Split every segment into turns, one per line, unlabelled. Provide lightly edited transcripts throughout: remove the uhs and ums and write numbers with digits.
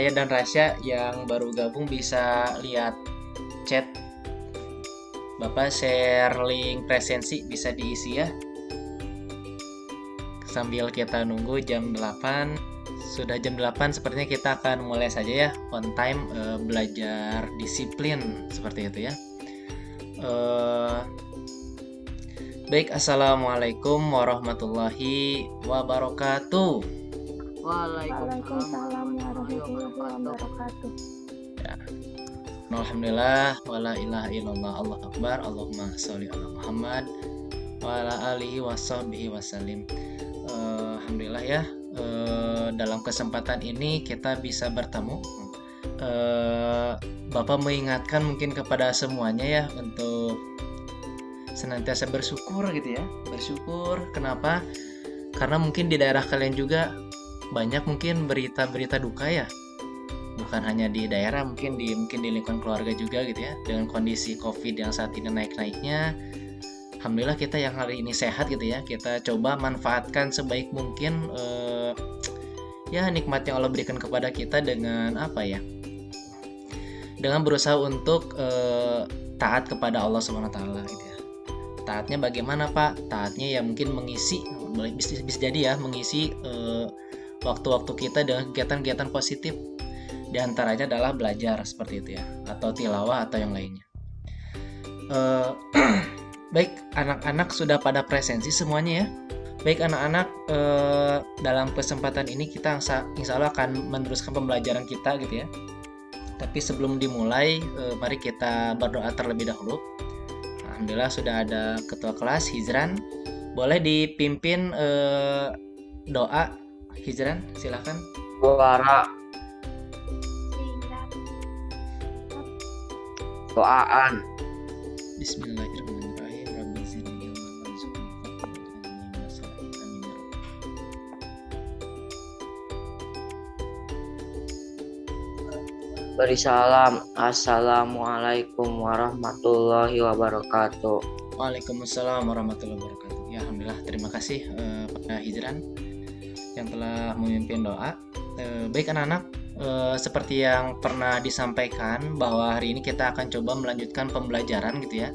saya dan Rasya yang baru gabung bisa lihat chat. Bapak share link presensi bisa diisi ya. Sambil kita nunggu jam 8. Sudah jam 8 sepertinya kita akan mulai saja ya on time belajar disiplin seperti itu ya. Baik, assalamualaikum warahmatullahi wabarakatuh.
Waalaikumsalam warahmatullahi wabarakatuh.
Ya. Alhamdulillah, wala ilaha illallah, Allah akbar, Allahumma sholli ala Muhammad wa ala alihi washabbihi wasallim. Alhamdulillah ya, dalam kesempatan ini kita bisa bertemu. Bapak mengingatkan mungkin kepada semuanya ya untuk senantiasa bersyukur gitu ya. Bersyukur, kenapa? Karena mungkin di daerah kalian juga banyak mungkin berita-berita duka ya. Bukan hanya di daerah, mungkin di lingkungan keluarga juga gitu ya. Dengan kondisi Covid yang saat ini naik-naiknya, alhamdulillah kita yang hari ini sehat gitu ya. Kita coba manfaatkan sebaik mungkin ya nikmat yang Allah berikan kepada kita dengan apa ya? Dengan berusaha untuk taat kepada Allah Subhanahu wa taala gitu ya. Taatnya bagaimana, Pak? Taatnya ya mungkin mengisi, bisa jadi ya, mengisi waktu-waktu kita dengan kegiatan-kegiatan positif. Di antaranya adalah belajar seperti itu ya, atau tilawah atau yang lainnya. Baik, anak-anak sudah pada presensi semuanya ya. Baik anak-anak, dalam kesempatan ini kita insya Allah akan meneruskan pembelajaran kita gitu ya. Tapi sebelum dimulai, mari kita berdoa terlebih dahulu. Alhamdulillah sudah ada ketua kelas Hizran. Boleh dipimpin doa Hizran, silakan.
Suara doaan.
Bismillahirrahmanirrahim. Rabbi zidni ilman warzuqni fadlan waj'alni minas sholihin. Amin ya rabbal alamin.
Beri salam. Assalamualaikum warahmatullahi wabarakatuh.
Waalaikumsalam warahmatullahi wabarakatuh. Ya, alhamdulillah, terima kasih Pak Hizran yang telah memimpin doa. Baik anak-anak, seperti yang pernah disampaikan bahwa hari ini kita akan coba melanjutkan pembelajaran gitu ya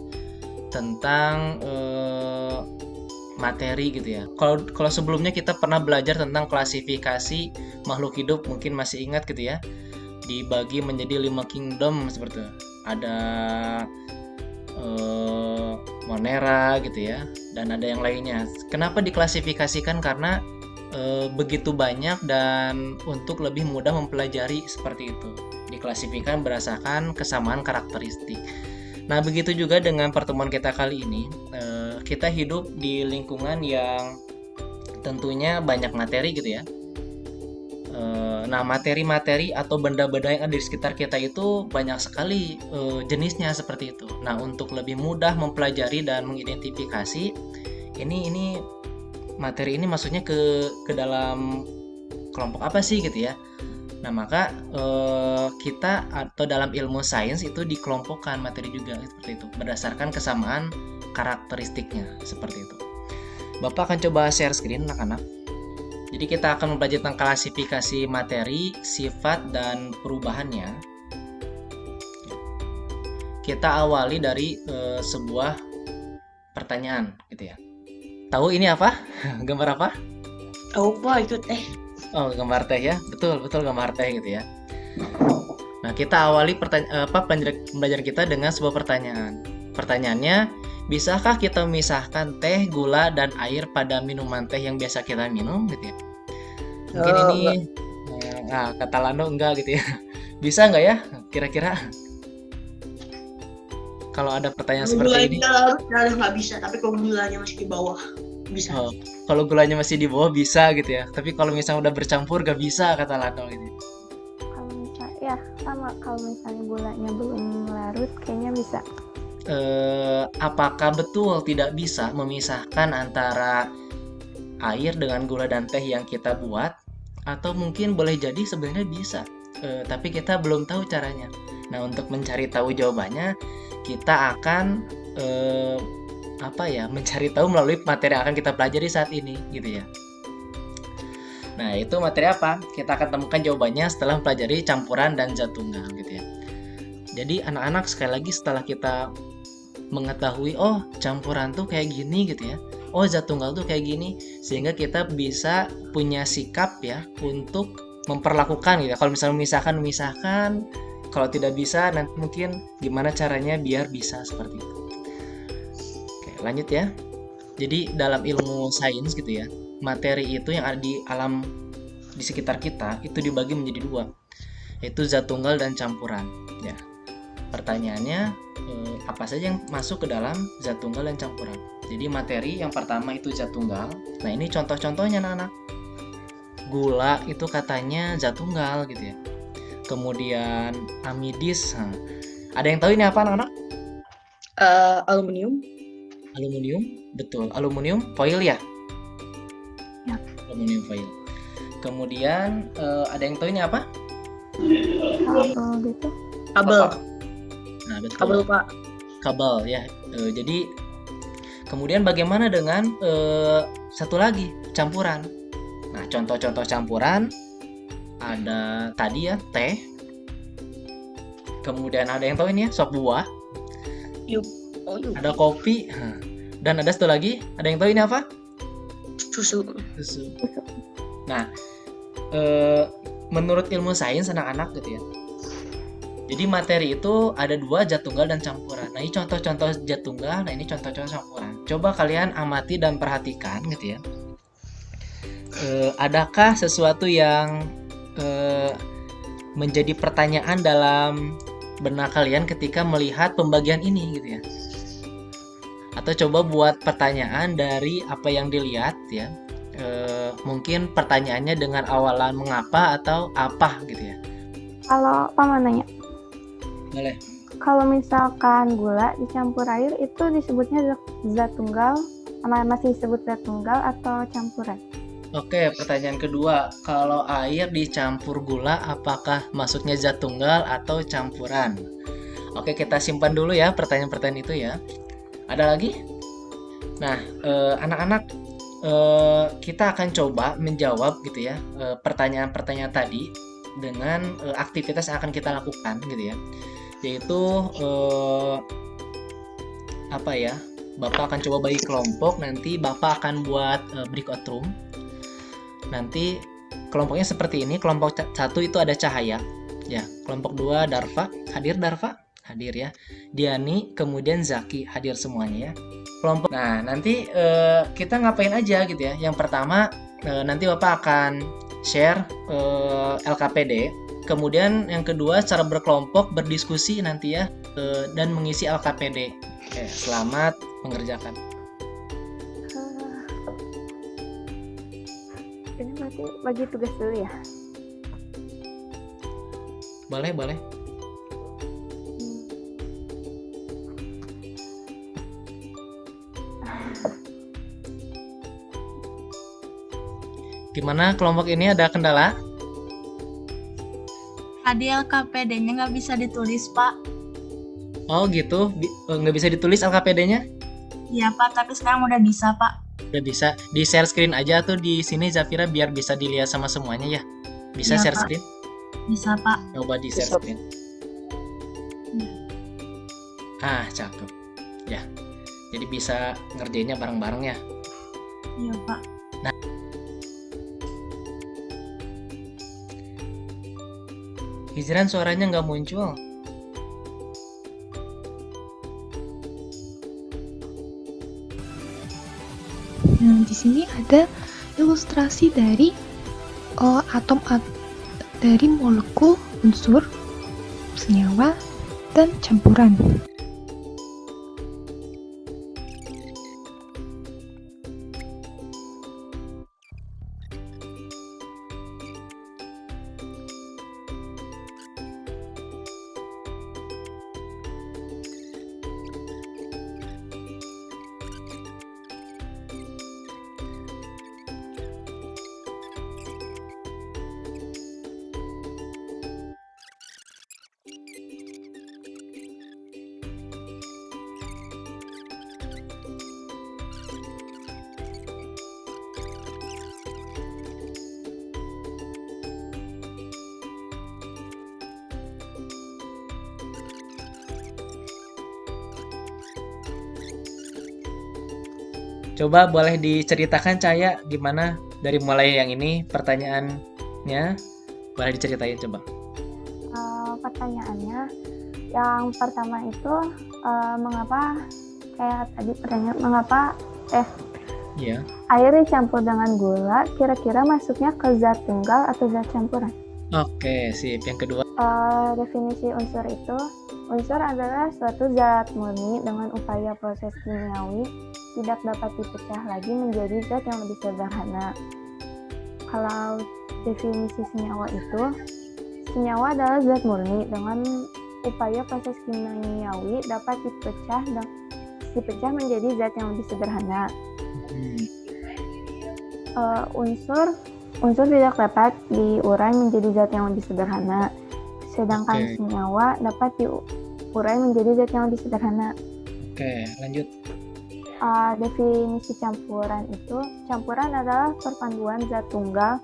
tentang materi gitu ya. Kalau sebelumnya kita pernah belajar tentang klasifikasi makhluk hidup, mungkin masih ingat gitu ya. Dibagi menjadi 5 kingdom seperti itu. Ada Monera gitu ya, dan ada yang lainnya. Kenapa diklasifikasikan? Karena begitu banyak dan untuk lebih mudah mempelajari seperti itu. Diklasifikasikan berdasarkan kesamaan karakteristik. Nah, begitu juga dengan pertemuan kita kali ini. Kita hidup di lingkungan yang tentunya banyak materi gitu ya. Nah, materi-materi atau benda-benda yang ada di sekitar kita itu banyak sekali jenisnya seperti itu. Nah, untuk lebih mudah mempelajari dan mengidentifikasi ini materi ini maksudnya ke dalam kelompok apa sih gitu ya. Nah, maka kita atau dalam ilmu sains itu dikelompokkan materi juga seperti itu berdasarkan kesamaan karakteristiknya seperti itu. Bapak akan coba share screen anak-anak. Jadi kita akan mempelajari tentang klasifikasi materi, sifat, dan perubahannya. Kita awali dari sebuah pertanyaan gitu ya. Tahu ini apa? Gambar apa?
Tahu Pak, itu teh.
Oh, gambar teh ya. Betul gambar teh gitu ya. Nah, kita awali pembelajaran kita dengan sebuah pertanyaan. Pertanyaannya, bisakah kita memisahkan teh, gula, dan air pada minuman teh yang biasa kita minum gitu ya? Mungkin ini kata Lando enggak gitu ya. Bisa enggak ya kira-kira? Kalau ada pertanyaan seperti ini.
Gulanya nggak bisa, tapi kalau gulanya masih di bawah bisa.
Oh, kalau gulanya masih di bawah bisa gitu ya. Tapi kalau misalnya udah bercampur gak bisa kata Lando gitu.
Kalau misalnya ya sama, kalau misalnya gulanya belum larut kayaknya bisa.
Apakah betul tidak bisa memisahkan antara air dengan gula dan teh yang kita buat? Atau mungkin boleh jadi sebenarnya bisa, tapi kita belum tahu caranya. Nah, untuk mencari tahu jawabannya, kita akan mencari tahu melalui materi yang akan kita pelajari saat ini gitu ya. Nah, itu materi apa? Kita akan temukan jawabannya setelah mempelajari campuran dan zat tunggal gitu ya. Jadi anak-anak sekali lagi setelah kita mengetahui oh campuran tuh kayak gini gitu ya. Oh zat tunggal tuh kayak gini sehingga kita bisa punya sikap ya untuk memperlakukan gitu ya. Kalau misalnya memisahkan, kalau tidak bisa nanti mungkin gimana caranya biar bisa seperti itu. Oke, lanjut ya. Jadi dalam ilmu sains gitu ya, materi itu yang ada di alam di sekitar kita itu dibagi menjadi dua, yaitu zat tunggal dan campuran. Ya, pertanyaannya apa saja yang masuk ke dalam zat tunggal dan campuran? Jadi materi yang pertama itu zat tunggal. Nah ini contoh-contohnya anak-anak. Gula itu katanya zat tunggal gitu ya. Kemudian amidis. Nah, ada yang tahu ini apa anak-anak?
Aluminium.
Aluminium, betul. Aluminium foil ya?
Ya.
Aluminium foil. Kemudian ada yang tahu ini apa?
Kabel gitu.
Kabel.
Nah, betul.
Kabel, Pak.
Kabel ya. Jadi kemudian bagaimana dengan satu lagi campuran? Nah, contoh-contoh campuran ada tadi ya teh. Kemudian ada yang tahu ini ya sop buah.
Yuk. Oh, yuk.
Ada kopi. Dan ada satu lagi. Ada yang tahu ini apa?
Susu.
Susu. Nah, menurut ilmu sains anak-anak gitu ya. Jadi materi itu ada dua, zat tunggal dan campuran. Nah ini contoh-contoh zat tunggal, nah ini contoh-contoh campuran. Coba kalian amati dan perhatikan gitu ya. Adakah sesuatu yang menjadi pertanyaan dalam benak kalian ketika melihat pembagian ini gitu ya? Atau coba buat pertanyaan dari apa yang dilihat ya. Mungkin pertanyaannya dengan awalan mengapa atau apa gitu ya.
Kalau paman nanya,
Boleh.
kalau misalkan gula dicampur air itu disebutnya zat tunggal, masih disebut zat tunggal atau campuran?
Oke, pertanyaan kedua. Kalau air dicampur gula, apakah masuknya zat tunggal atau campuran? Oke, kita simpan dulu ya pertanyaan-pertanyaan itu ya. Ada lagi? Nah, anak-anak, kita akan coba menjawab gitu ya pertanyaan-pertanyaan tadi dengan aktivitas yang akan kita lakukan gitu ya. Yaitu apa ya? Bapak akan coba bagi kelompok, nanti Bapak akan buat breakout room. Nanti kelompoknya seperti ini. Kelompok 1 itu ada Cahaya ya. Kelompok 2 Darva. Hadir Darva? Hadir ya. Diani, kemudian Zaki, hadir semuanya ya. Kelompok. Nah, nanti kita ngapain aja gitu ya. Yang pertama nanti Bapak akan share LKPD. Kemudian yang kedua cara berkelompok, berdiskusi nanti ya dan mengisi LKPD. Oke, selamat mengerjakan.
Ini berarti bagi tugas dulu ya?
Boleh, boleh. Gimana kelompok ini, ada kendala?
Tadi LKPD-nya nggak bisa ditulis, Pak.
Oh gitu, nggak bisa ditulis LKPD-nya?
Iya, Pak, tapi sekarang udah bisa, Pak.
Udah bisa, di share screen aja tuh di sini Zafira biar bisa dilihat sama semuanya ya. Bisa
Iya,
share
Pak.
screen?
Bisa, Pak.
Coba di share
Bisa.
screen. Cakep. Ya. Jadi bisa ngerjainnya bareng-bareng ya.
Iya, Pak.
Hijran suaranya nggak muncul.
Nah, di sini ada ilustrasi dari dari molekul, unsur, senyawa, dan campuran.
Coba boleh diceritakan Cahaya gimana dari mulai yang ini pertanyaannya, boleh diceritain coba.
Pertanyaannya yang pertama itu mengapa kayak tadi pertanyaan mengapa
Iya.
air dicampur dengan gula kira-kira masuknya ke zat tunggal atau zat campuran?
Oke, sip. Yang kedua.
Definisi unsur itu, unsur adalah suatu zat murni dengan upaya proses kimiawi tidak dapat dipecah lagi menjadi zat yang lebih sederhana. Kalau definisi senyawa itu, senyawa adalah zat murni dengan upaya proses kimiawi dapat dipecah menjadi zat yang lebih sederhana. Unsur tidak dapat diurai menjadi zat yang lebih sederhana, sedangkan senyawa dapat diurai menjadi zat yang lebih sederhana.
Oke, lanjut.
Definisi campuran itu, campuran adalah perpaduan zat tunggal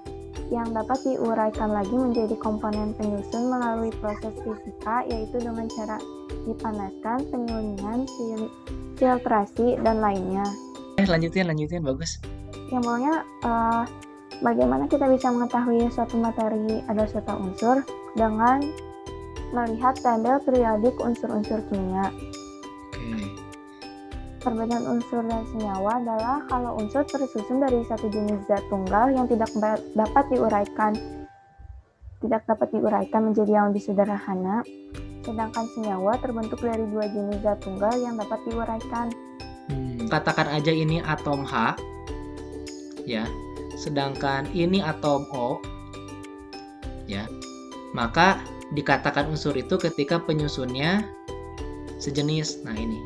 yang dapat diuraikan lagi menjadi komponen penyusun melalui proses fisika, yaitu dengan cara dipanaskan, penyulingan, filtrasi, dan lainnya.
Lanjutin, bagus.
Yang maunya bagaimana kita bisa mengetahui suatu materi ada suatu unsur dengan melihat tabel periodik unsur-unsur kimia. Perbedaan unsur dan senyawa adalah kalau unsur tersusun dari satu jenis zat tunggal yang tidak dapat diuraikan menjadi yang lebih sederhana, sedangkan senyawa terbentuk dari dua jenis zat tunggal yang dapat diuraikan.
Katakan aja ini atom H, ya, sedangkan ini atom O, ya, maka dikatakan unsur itu ketika penyusunnya sejenis. Nah ini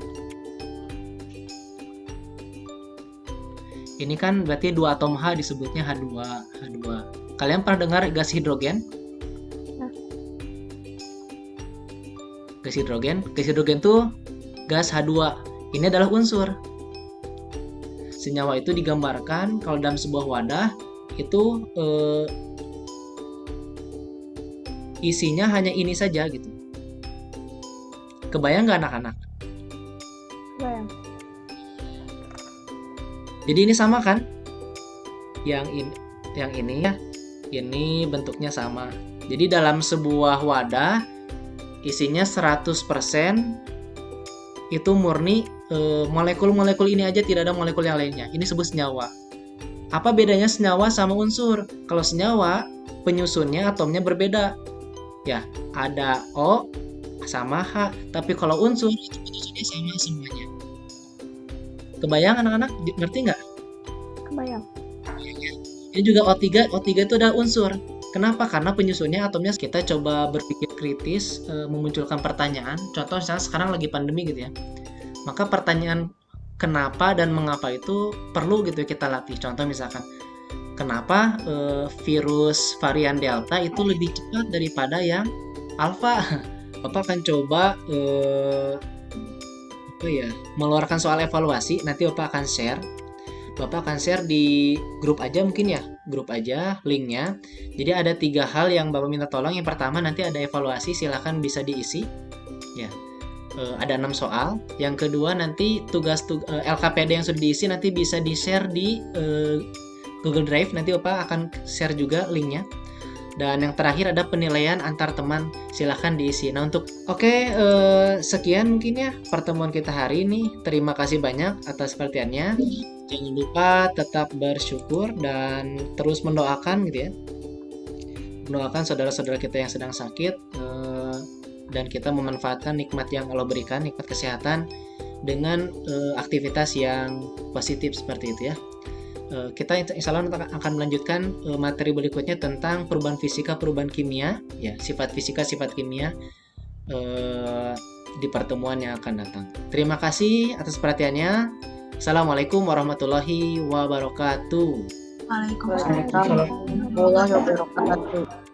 kan berarti dua atom H disebutnya H2. Kalian pernah dengar gas hidrogen? Gas hidrogen tuh gas H2. Ini adalah unsur. Senyawa itu digambarkan kalau dalam sebuah wadah itu isinya hanya ini saja gitu. Kebayang nggak anak-anak?
Kebayang.
Jadi ini sama kan? Yang ini ya, ini bentuknya sama. Jadi dalam sebuah wadah isinya 100% itu murni molekul-molekul ini aja, tidak ada molekul yang lainnya. Ini disebut senyawa. Apa bedanya senyawa sama unsur? Kalau senyawa penyusunnya atomnya berbeda. Ya, ada O sama H, tapi kalau unsur itu penyusunnya sama semuanya. Kebayang anak-anak? Ngerti nggak?
Kebayang.
Ini juga O3 itu adalah unsur. Kenapa? Karena penyusunnya atomnya. Kita coba berpikir kritis, memunculkan pertanyaan. Contoh misalnya sekarang lagi pandemi gitu ya. Maka pertanyaan kenapa dan mengapa itu perlu gitu kita latih. Contoh misalkan, kenapa virus varian Delta itu lebih cepat daripada yang Alpha? Bapak akan coba mengeluarkan soal evaluasi. Nanti Bapak akan share di grup aja mungkin ya, grup aja linknya. Jadi ada 3 hal yang Bapak minta tolong. Yang pertama nanti ada evaluasi, silahkan bisa diisi ya. Ada 6 soal. Yang kedua nanti tugas LKPD yang sudah diisi nanti bisa di share di Google Drive. Nanti Bapak akan share juga linknya. Dan yang terakhir ada penilaian antar teman, silahkan diisi. Nah sekian mungkin ya pertemuan kita hari ini. Terima kasih banyak atas perhatiannya. Jangan lupa tetap bersyukur dan terus mendoakan gitu ya. Mendoakan saudara-saudara kita yang sedang sakit, dan kita memanfaatkan nikmat yang Allah berikan, nikmat kesehatan dengan aktivitas yang positif seperti itu ya. Kita insya Allah akan melanjutkan materi berikutnya tentang perubahan fisika, perubahan kimia, ya, sifat fisika, sifat kimia di pertemuan yang akan datang. Terima kasih atas perhatiannya. Assalamualaikum warahmatullahi wabarakatuh.
Waalaikumsalam.
Waalaikumsalam warahmatullahi wabarakatuh.